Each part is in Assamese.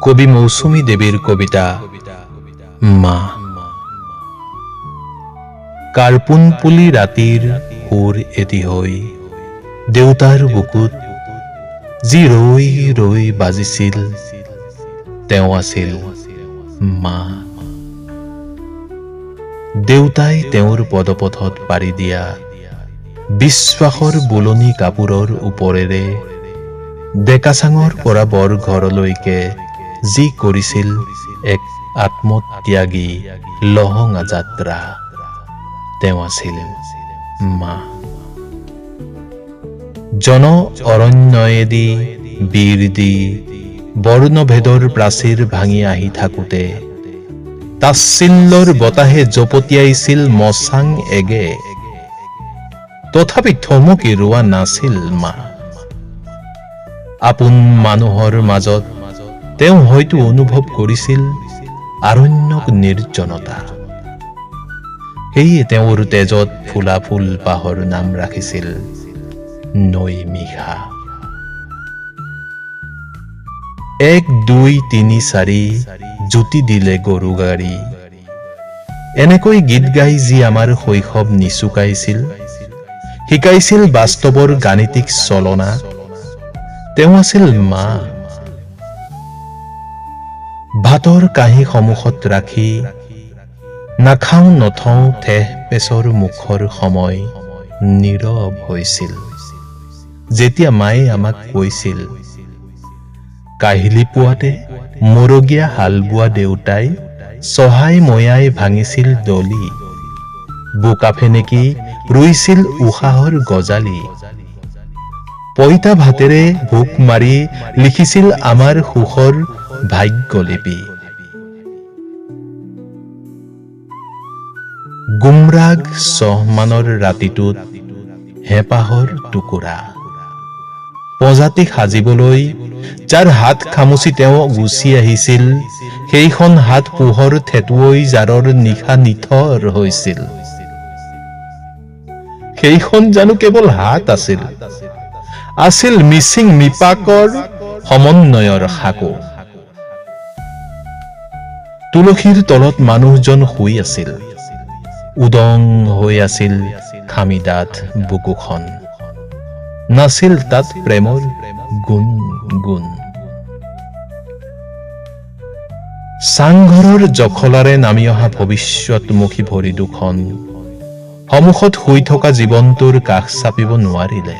কবি মৌসুমী দেৱীৰ কবিতা মা। কাৰ্পুন পুলি ৰাতিৰ সুৰ এটি হৈ দেউতাৰ বুকুত যি ৰৈ ৰৈ বাজিছিল, তেওঁ আছিল মা। দেউতাই তেওঁৰ পদপথত পাৰি দিয়া বিশ্বাসৰ বোলনি কাপোৰৰ ওপৰেৰে ডেকাচাঙৰ পৰা বৰ ঘৰলৈকে যি কৰিছিল এক আত্মত্যাগী লহঙা যাত্ৰা, তেওঁ আছিল মা। জন অৰণ্যয়েদি বীৰ দি বৰ্ণভেদৰ প্ৰাচীৰ ভাঙি আহি থাকোঁতে তাচ্ছিল্যৰ বতাহে জপতিয়াইছিল মচাং এগে, তথাপি থমকি ৰোৱা নাছিল মা। আপোন মানুহৰ মাজত তেওঁ হয়তো অনুভৱ কৰিছিল আৰণ্যক নিৰ্জনতা। সেয়ে তেওঁৰ তেজত ফুলা ফুল পাহৰ নাম ৰাখিছিল নৈ মিশা। 1 2 3 4 জুতি দিলে গৰু গাড়ী, এনেকৈ গীত গাই যি আমাৰ শৈশৱ নিচুকাইছিল, শিকাইছিল বাস্তৱৰ গাণিতিক চলনা, তেওঁ আছিল মা। ভাতৰ কাঁহী সন্মুখত ৰাখি নাখাওঁ নথওঁ ঠেহ পেচৰ মুখৰ সময় নীৰৱ হৈছিল, যেতিয়া মায়ে আমাক কৈছিল কাহিলি পোৱাতে মৰগীয়া হাল বোৱা দেউতাই চহাই ময়াই ভাঙিছিল দলি, বোকা ফেনেকি ৰুইছিল উশাহৰ গজালি, পইতা ভাতেৰে ভোক মাৰি লিখিছিল আমাৰ সুখৰ ভাগ্যলিপি। গুমৰাগ চহমানৰ ৰাতিটোত হেঁপাহৰ টুকুৰা প্ৰজাতি সাজিবলৈ যাৰ হাত খামুচি তেওঁ গুচি আহিছিল, সেইখন হাত পোহৰ থেতুৱৈ জাৰৰ নিশা নিথৰ হৈছিল। সেইখন জানো কেৱল হাত আছিল, আছিল মিচিং মিপাকৰ সমন্বয়ৰ সাঁকো। তুলসীৰ তলত মানুহজন শুই আছিল, উদং হৈ আছিল খামি ডাঠ বুকুখন, নাছিল তাত প্ৰেমৰ গুণ গুণ। চাংঘৰৰ জখলাৰে নামি অহা ভৱিষ্যতমুখী ভৰি দুখন সন্মুখত শুই থকা জীৱনটোৰ কাষ চাপিব নোৱাৰিলে।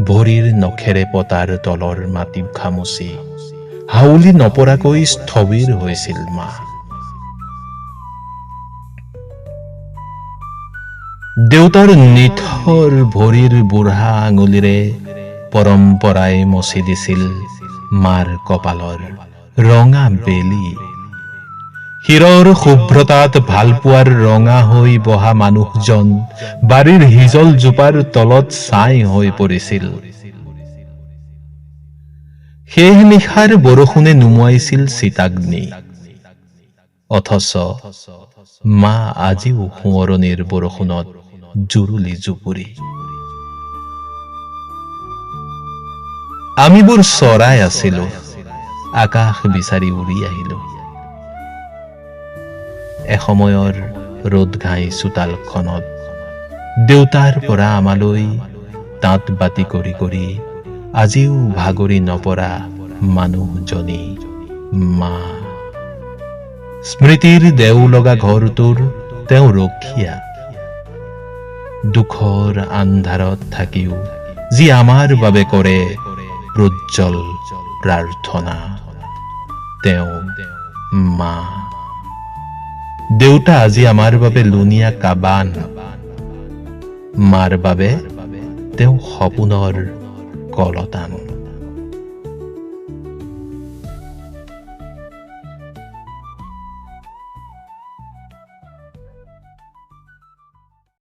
ভৰিৰ নখেৰে পতাৰ তলৰ মাটি খামুচি হাউলি নপৰাকৈ স্থবিৰ হৈছিল মা। দেউতাৰ নিথৰ ভৰিৰ বুঢ়া আঙুলিৰে পৰম্পৰাই মচি দিছিল মাৰ কপালৰ ৰঙা বেলি। শিৰৰ শুভ্ৰতাত ভালপোৱাৰ ৰঙা হৈ বহা মানুহজন বাৰীৰ হিজল জোপাৰ তলত ছাই হৈ পৰিছিল। শেষ নিশাৰ বৰষুণে নুমুৱাইছিল চিতাগ্নি, অথচ মা আজিও সোঁৱৰণিৰ বৰষুণত জুৰুলি জুপুৰি। আমিবোৰ চৰাই আছিলো, আকাশ বিচাৰি উৰি আহিলো। এসময়ৰ ৰ'দ ঘাই চোতালখনত দেউতাৰ পৰা আমালৈ তাঁত বাতি কৰি কৰি আজিও ভাগৰি নপৰা মানুহজনী মা। স্মৃতিৰ দেও লগা ঘৰটোৰ তেওঁ ৰখীয়া, দুখৰ আন্ধাৰত থাকিও যি আমাৰ বাবে কৰে উজ্জ্বল প্ৰাৰ্থনা, তেওঁ মা। দেউতা আজি আমাৰ বাবে লুণীয়া কাবান, মাৰ বাবে তেওঁ সপোনৰ কলতান।